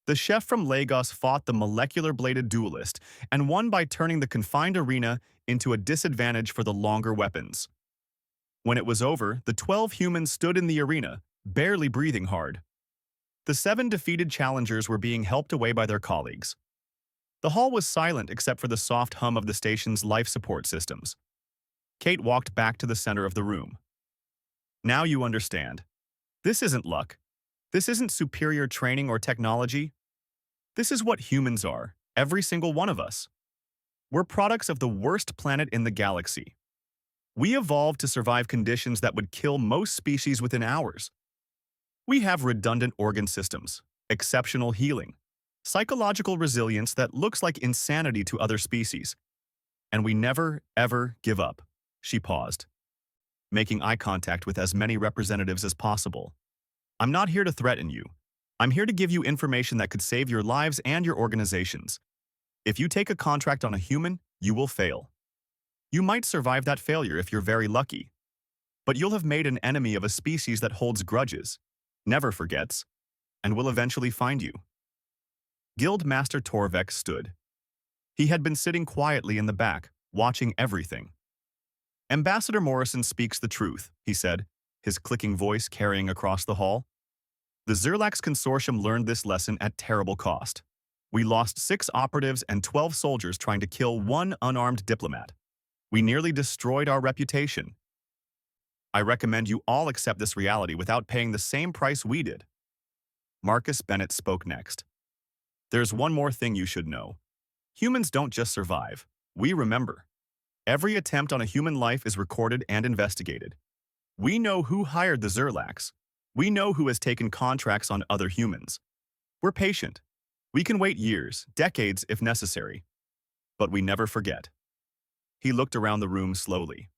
The chef from Lagos fought the molecular-bladed duelist and won by turning the confined arena into a disadvantage for the longer weapons. When it was over, the 12 humans stood in the arena, barely breathing hard. The 7 defeated challengers were being helped away by their colleagues. The hall was silent except for the soft hum of the station's life support systems. Kate walked back to the center of the room. Now you understand. This isn't luck. This isn't superior training or technology. This is what humans are, every single one of us. We're products of the worst planet in the galaxy. We evolved to survive conditions that would kill most species within hours. We have redundant organ systems, exceptional healing, psychological resilience that looks like insanity to other species. And we never, ever give up. She paused, making eye contact with as many representatives as possible. I'm not here to threaten you. I'm here to give you information that could save your lives and your organizations. If you take a contract on a human, you will fail. You might survive that failure if you're very lucky. But you'll have made an enemy of a species that holds grudges, never forgets, and will eventually find you. Guild Master Torvek stood. He had been sitting quietly in the back, watching everything. Ambassador Morrison speaks the truth, he said, his clicking voice carrying across the hall. The Zerlax Consortium learned this lesson at terrible cost. We lost 6 operatives and 12 soldiers trying to kill 1 unarmed diplomat. We nearly destroyed our reputation. I recommend you all accept this reality without paying the same price we did. Marcus Bennett spoke next. There's one more thing you should know. Humans don't just survive. We remember. Every attempt on a human life is recorded and investigated. We know who hired the Zerlax. We know who has taken contracts on other humans. We're patient. We can wait years, decades if necessary. But we never forget. He looked around the room slowly.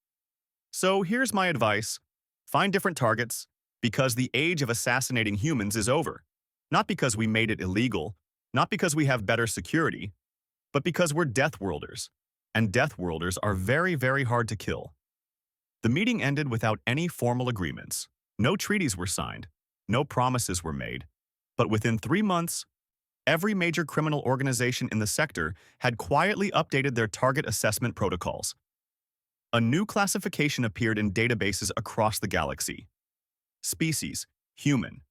So here's my advice. Find different targets, because the age of assassinating humans is over. Not because we made it illegal, not because we have better security, but because we're Deathworlders. And Deathworlders are very, very hard to kill. The meeting ended without any formal agreements. No treaties were signed. No promises were made. But within 3 months, every major criminal organization in the sector had quietly updated their target assessment protocols. A new classification appeared in databases across the galaxy. Species, human.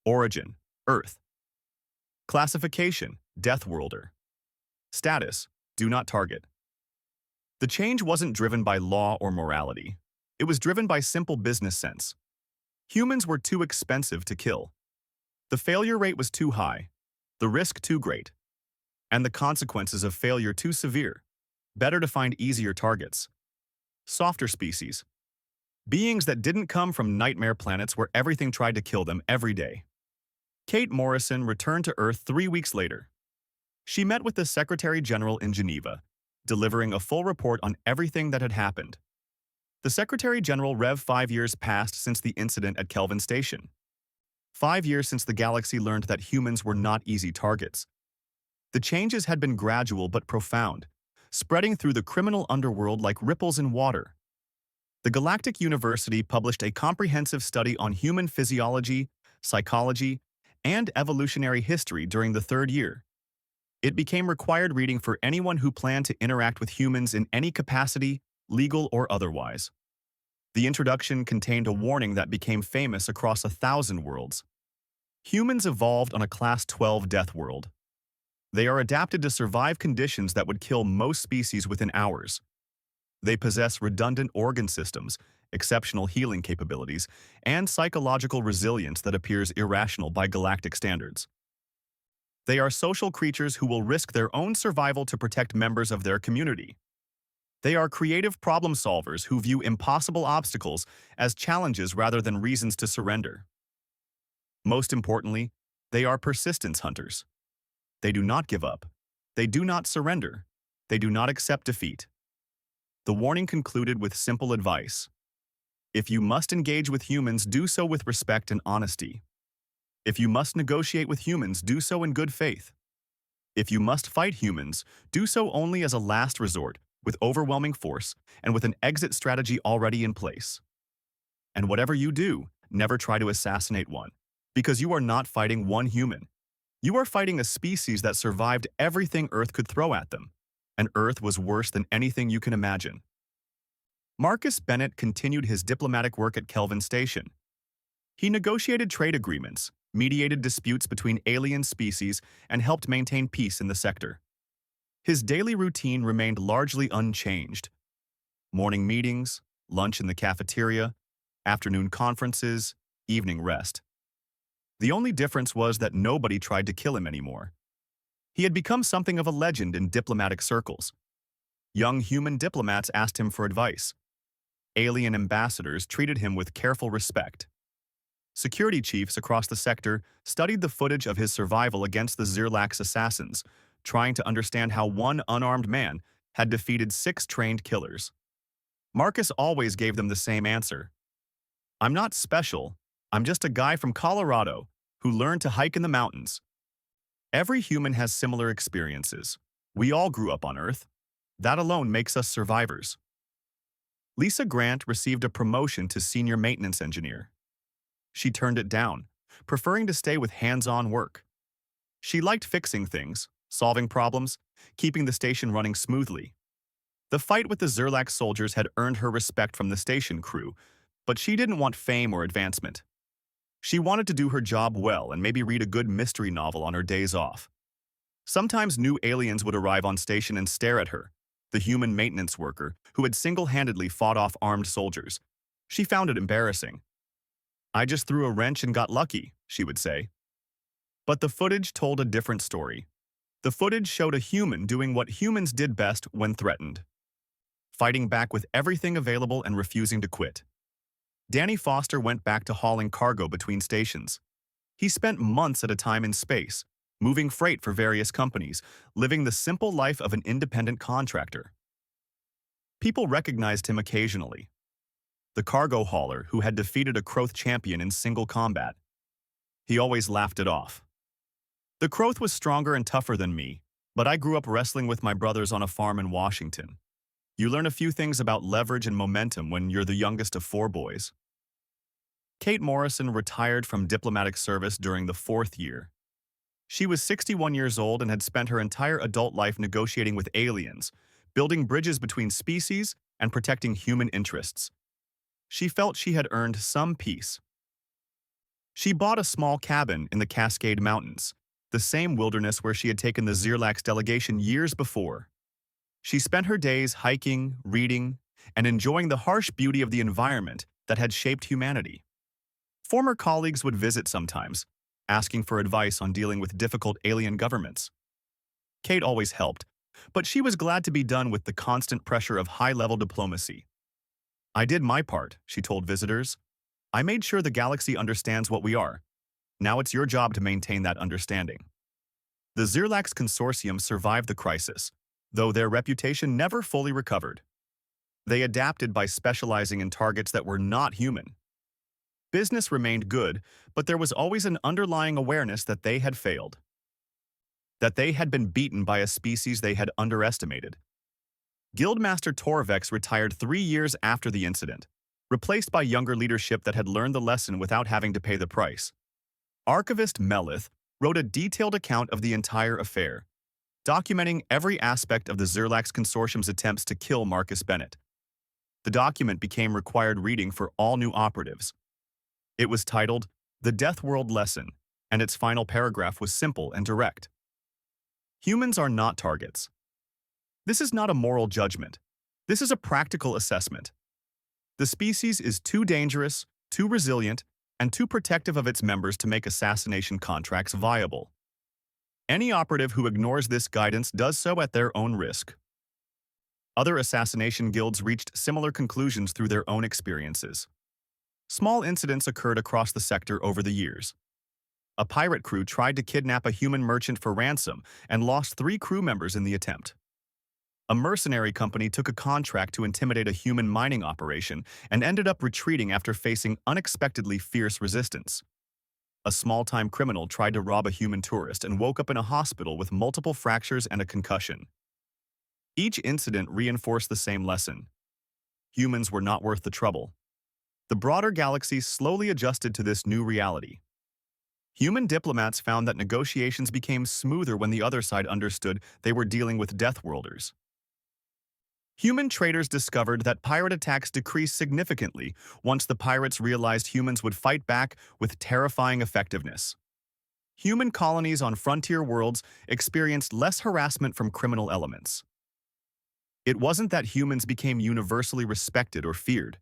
Origin, Earth. Classification, Deathworlder. Status, do not target. The change wasn't driven by law or morality. It was driven by simple business sense. Humans were too expensive to kill. The failure rate was too high, the risk too great, and the consequences of failure too severe. Better to find easier targets. Softer species. Beings that didn't come from nightmare planets where everything tried to kill them every day. Kate Morrison returned to Earth 3 weeks later. She met with the Secretary General in Geneva, delivering a full report on everything that had happened. The Secretary General rev 5 years passed since the incident at Kelvin Station. 5 years since the galaxy learned that humans were not easy targets. The changes had been gradual but profound, spreading through the criminal underworld like ripples in water. The Galactic University published a comprehensive study on human physiology, psychology, and evolutionary history during the 3rd year. It became required reading for anyone who planned to interact with humans in any capacity, legal or otherwise. The introduction contained a warning that became famous across 1,000 worlds. Humans evolved on a Class 12 death world. They are adapted to survive conditions that would kill most species within hours. They possess redundant organ systems, exceptional healing capabilities, and psychological resilience that appears irrational by galactic standards. They are social creatures who will risk their own survival to protect members of their community. They are creative problem solvers who view impossible obstacles as challenges rather than reasons to surrender. Most importantly, they are persistence hunters. They do not give up. They do not surrender. They do not accept defeat. The warning concluded with simple advice. If you must engage with humans, do so with respect and honesty. If you must negotiate with humans, do so in good faith. If you must fight humans, do so only as a last resort, with overwhelming force and with an exit strategy already in place. And whatever you do, never try to assassinate one, because you are not fighting one human. You are fighting a species that survived everything Earth could throw at them, and Earth was worse than anything you can imagine. Marcus Bennett continued his diplomatic work at Kelvin Station. He negotiated trade agreements, mediated disputes between alien species, and helped maintain peace in the sector. His daily routine remained largely unchanged. Morning meetings, lunch in the cafeteria, afternoon conferences, evening rest. The only difference was that nobody tried to kill him anymore. He had become something of a legend in diplomatic circles. Young human diplomats asked him for advice. Alien ambassadors treated him with careful respect. Security chiefs across the sector studied the footage of his survival against the Zirlax assassins, trying to understand how one unarmed man had defeated 6 trained killers. Marcus always gave them the same answer. I'm not special, I'm just a guy from Colorado who learned to hike in the mountains. Every human has similar experiences. We all grew up on Earth. That alone makes us survivors. Lisa Grant received a promotion to senior maintenance engineer. She turned it down, preferring to stay with hands-on work. She liked fixing things, solving problems, keeping the station running smoothly. The fight with the Zirlax soldiers had earned her respect from the station crew, but she didn't want fame or advancement. She wanted to do her job well and maybe read a good mystery novel on her days off. Sometimes new aliens would arrive on station and stare at her, the human maintenance worker who had single-handedly fought off armed soldiers. She found it embarrassing. I just threw a wrench and got lucky, she would say. But the footage told a different story. The footage showed a human doing what humans did best when threatened. Fighting back with everything available and refusing to quit. Danny Foster went back to hauling cargo between stations. He spent months at a time in space, moving freight for various companies, living the simple life of an independent contractor. People recognized him occasionally. The cargo hauler who had defeated a Kroth champion in single combat. He always laughed it off. The Kroth was stronger and tougher than me, but I grew up wrestling with my brothers on a farm in Washington. You learn a few things about leverage and momentum when you're the youngest of 4 boys. Kate Morrison retired from diplomatic service during the 4th year. She was 61 years old and had spent her entire adult life negotiating with aliens, building bridges between species and protecting human interests. She felt she had earned some peace. She bought a small cabin in the Cascade Mountains, the same wilderness where she had taken the Zirlax delegation years before. She spent her days hiking, reading, and enjoying the harsh beauty of the environment that had shaped humanity. Former colleagues would visit sometimes, asking for advice on dealing with difficult alien governments. Kate always helped, but she was glad to be done with the constant pressure of high-level diplomacy. I did my part, she told visitors. I made sure the galaxy understands what we are. Now it's your job to maintain that understanding. The Zirlax Consortium survived the crisis, though their reputation never fully recovered. They adapted by specializing in targets that were not human. Business remained good, but there was always an underlying awareness that they had failed. That they had been beaten by a species they had underestimated. Guildmaster Torvex retired 3 years after the incident, replaced by younger leadership that had learned the lesson without having to pay the price. Archivist Melith wrote a detailed account of the entire affair, documenting every aspect of the Zirlax Consortium's attempts to kill Marcus Bennett. The document became required reading for all new operatives. It was titled, The Deathworld Lesson, and its final paragraph was simple and direct. Humans are not targets. This is not a moral judgment. This is a practical assessment. The species is too dangerous, too resilient, and too protective of its members to make assassination contracts viable. Any operative who ignores this guidance does so at their own risk. Other assassination guilds reached similar conclusions through their own experiences. Small incidents occurred across the sector over the years. A pirate crew tried to kidnap a human merchant for ransom and lost 3 crew members in the attempt. A mercenary company took a contract to intimidate a human mining operation and ended up retreating after facing unexpectedly fierce resistance. A small-time criminal tried to rob a human tourist and woke up in a hospital with multiple fractures and a concussion. Each incident reinforced the same lesson. Humans were not worth the trouble. The broader galaxy slowly adjusted to this new reality. Human diplomats found that negotiations became smoother when the other side understood they were dealing with Deathworlders. Human traders discovered that pirate attacks decreased significantly once the pirates realized humans would fight back with terrifying effectiveness. Human colonies on frontier worlds experienced less harassment from criminal elements. It wasn't that humans became universally respected or feared.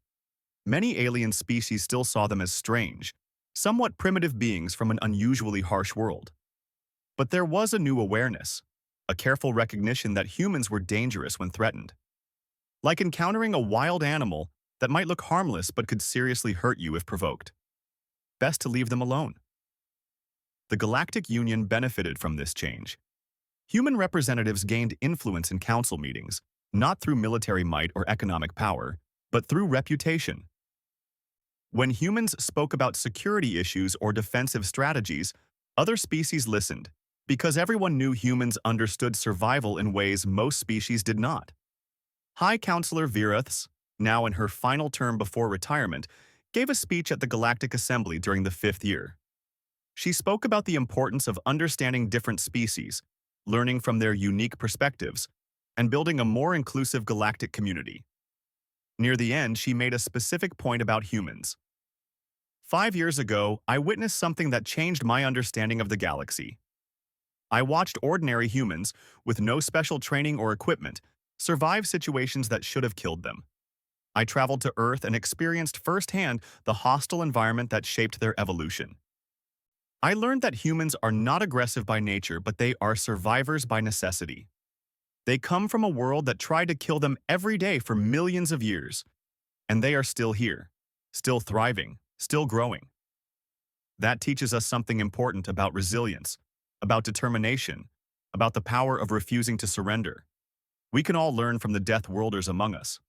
Many alien species still saw them as strange, somewhat primitive beings from an unusually harsh world. But there was a new awareness, a careful recognition that humans were dangerous when threatened. Like encountering a wild animal that might look harmless but could seriously hurt you if provoked. Best to leave them alone. The Galactic Union benefited from this change. Human representatives gained influence in council meetings, not through military might or economic power, but through reputation. When humans spoke about security issues or defensive strategies, other species listened, because everyone knew humans understood survival in ways most species did not. High Counselor Viriths, now in her final term before retirement, gave a speech at the Galactic Assembly during the 5th year. She spoke about the importance of understanding different species, learning from their unique perspectives, and building a more inclusive galactic community. Near the end, she made a specific point about humans. 5 years ago, I witnessed something that changed my understanding of the galaxy. I watched ordinary humans, with no special training or equipment, survive situations that should have killed them. I traveled to Earth and experienced firsthand the hostile environment that shaped their evolution. I learned that humans are not aggressive by nature, but they are survivors by necessity. They come from a world that tried to kill them every day for millions of years, and they are still here, still thriving, still growing. That teaches us something important about resilience, about determination, about the power of refusing to surrender. We can all learn from the Deathworlders among us.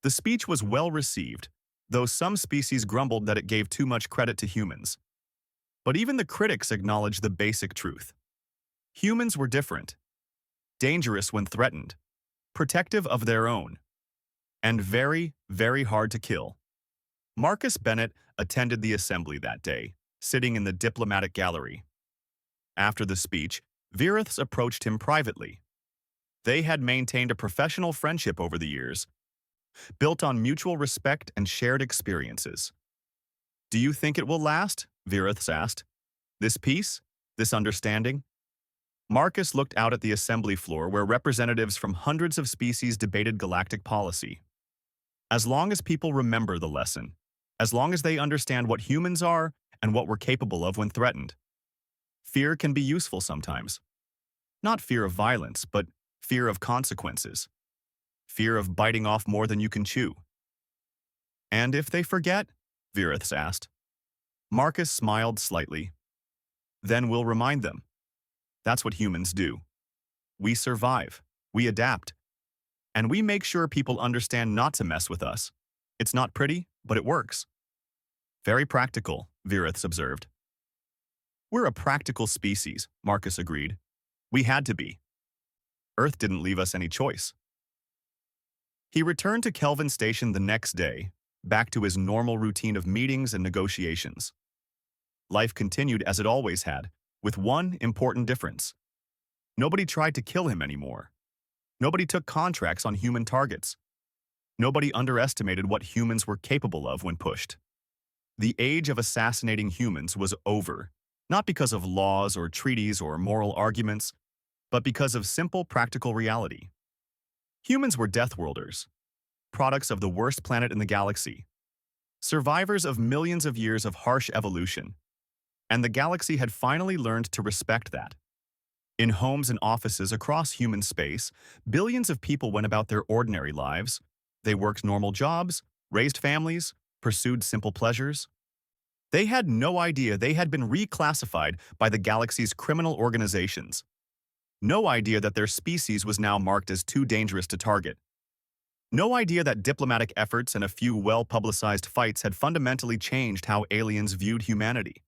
The speech was well received, though some species grumbled that it gave too much credit to humans. But even the critics acknowledged the basic truth. Humans were different, dangerous when threatened, protective of their own, and very, very hard to kill. Marcus Bennett attended the assembly that day, sitting in the diplomatic gallery. After the speech, Viriths approached him privately. They had maintained a professional friendship over the years, built on mutual respect and shared experiences. "Do you think it will last?" Viriths asked. "This peace? This understanding?" Marcus looked out at the assembly floor where representatives from hundreds of species debated galactic policy. As long as people remember the lesson, as long as they understand what humans are and what we're capable of when threatened. Fear can be useful sometimes. Not fear of violence, but fear of consequences. Fear of biting off more than you can chew. "And if they forget?" Viriths asked. Marcus smiled slightly. "Then we'll remind them. That's what humans do. We survive, we adapt, and we make sure people understand not to mess with us. It's not pretty, but it works." "Very practical," Viriths observed. "We're a practical species," Marcus agreed. "We had to be. Earth didn't leave us any choice." He returned to Kelvin Station the next day, back to his normal routine of meetings and negotiations. Life continued as it always had, with one important difference. Nobody tried to kill him anymore. Nobody took contracts on human targets. Nobody underestimated what humans were capable of when pushed. The age of assassinating humans was over, not because of laws or treaties or moral arguments, but because of simple practical reality. Humans were Deathworlders, products of the worst planet in the galaxy, survivors of millions of years of harsh evolution, and the galaxy had finally learned to respect that. In homes and offices across human space, billions of people went about their ordinary lives. They worked normal jobs, raised families, pursued simple pleasures. They had no idea they had been reclassified by the galaxy's criminal organizations. No idea that their species was now marked as too dangerous to target. No idea that diplomatic efforts and a few well-publicized fights had fundamentally changed how aliens viewed humanity.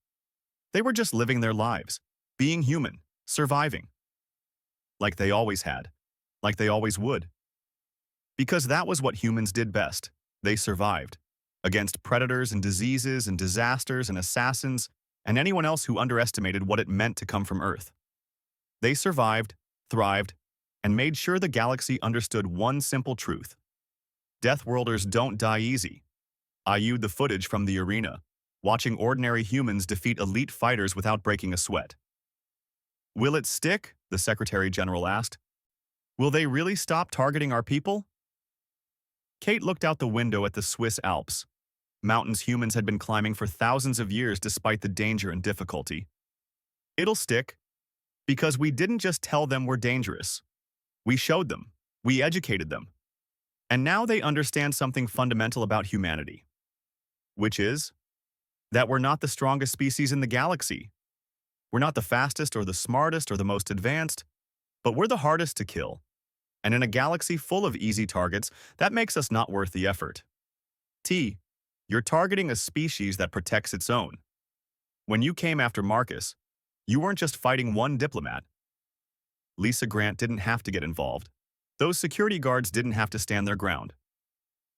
They were just living their lives, being human, surviving. Like they always had. Like they always would. Because that was what humans did best. They survived. Against predators and diseases and disasters and assassins and anyone else who underestimated what it meant to come from Earth. They survived, thrived, and made sure the galaxy understood one simple truth. Deathworlders don't die easy. I viewed the footage from the arena, watching ordinary humans defeat elite fighters without breaking a sweat. Will it stick? The Secretary General asked. Will they really stop targeting our people? Kate looked out the window at the Swiss Alps, mountains humans had been climbing for thousands of years despite the danger and difficulty. It'll stick, because we didn't just tell them we're dangerous. We showed them. We educated them. And now they understand something fundamental about humanity, which is that we're not the strongest species in the galaxy. We're not the fastest or the smartest or the most advanced, but we're the hardest to kill. And in a galaxy full of easy targets, that makes us not worth the effort. You're targeting a species that protects its own. When you came after Marcus, you weren't just fighting one diplomat. Lisa Grant didn't have to get involved. Those security guards didn't have to stand their ground.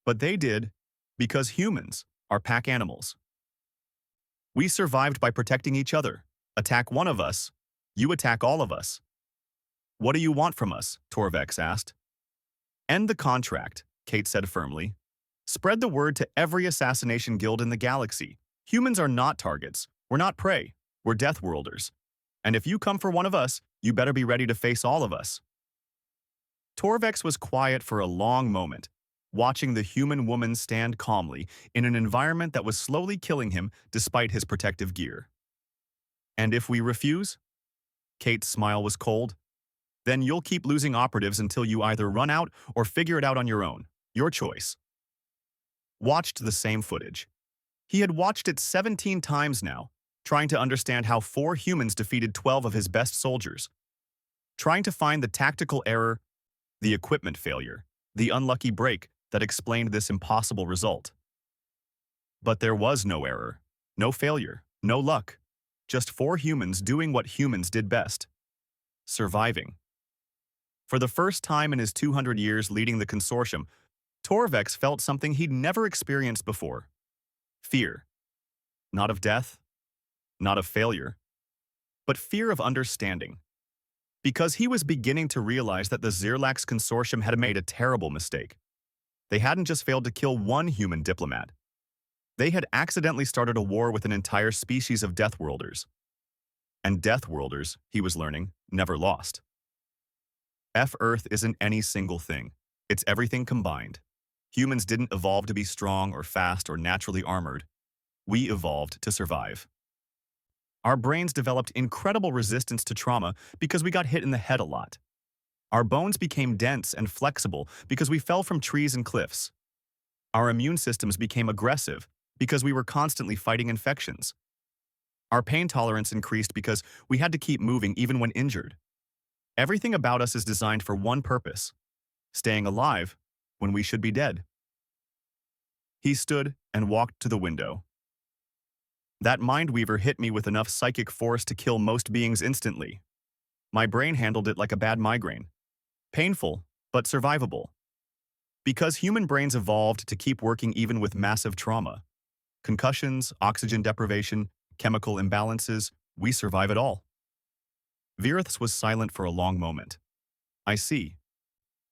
But they did, because humans are pack animals. We survived by protecting each other. Attack one of us, you attack all of us. What do you want from us? Torvex asked. End the contract, Kate said firmly. Spread the word to every assassination guild in the galaxy. Humans are not targets. We're not prey. We're Deathworlders. And if you come for one of us, you better be ready to face all of us. Torvex was quiet for a long moment, watching the human woman stand calmly in an environment that was slowly killing him despite his protective gear. And if we refuse? Kate's smile was cold. Then you'll keep losing operatives until you either run out or figure it out on your own. Your choice. Watched the same footage. He had watched it 17 times now, trying to understand how 4 humans defeated 12 of his best soldiers. Trying to find the tactical error, the equipment failure, the unlucky break that explained this impossible result. But there was no error, no failure, no luck. Just 4 humans doing what humans did best. Surviving. For the first time in his 200 years leading the consortium, Torvex felt something he'd never experienced before. Fear. Not of death, not of failure, but fear of understanding. Because he was beginning to realize that the Zirlax consortium had made a terrible mistake. They hadn't just failed to kill one human diplomat. They had accidentally started a war with an entire species of Deathworlders. And Deathworlders, he was learning, never lost. Earth isn't any single thing. It's everything combined. Humans didn't evolve to be strong or fast or naturally armored. We evolved to survive. Our brains developed incredible resistance to trauma because we got hit in the head a lot. Our bones became dense and flexible because we fell from trees and cliffs. Our immune systems became aggressive because we were constantly fighting infections. Our pain tolerance increased because we had to keep moving even when injured. Everything about us is designed for one purpose: staying alive when we should be dead. He stood and walked to the window. That Mindweaver hit me with enough psychic force to kill most beings instantly. My brain handled it like a bad migraine. Painful, but survivable. Because human brains evolved to keep working even with massive trauma. Concussions, oxygen deprivation, chemical imbalances, we survive it all. Viriths was silent for a long moment. I see.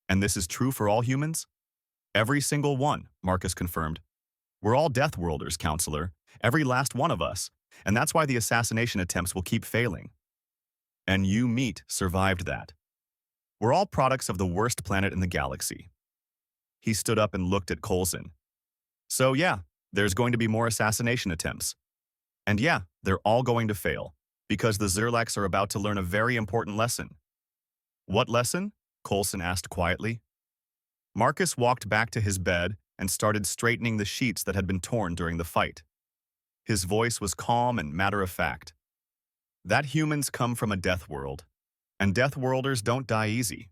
And this is true for all humans? Every single one, Marcus confirmed. We're all Deathworlders, Counselor. Every last one of us. And that's why the assassination attempts will keep failing. And you, Meat, survived that. We're all products of the worst planet in the galaxy. He stood up and looked at Coulson. So yeah, there's going to be more assassination attempts. And yeah, they're all going to fail. Because the Zerlaks are about to learn a very important lesson. What lesson? Coulson asked quietly. Marcus walked back to his bed and started straightening the sheets that had been torn during the fight. His voice was calm and matter-of-fact. That humans come from a death world, and Deathworlders don't die easy.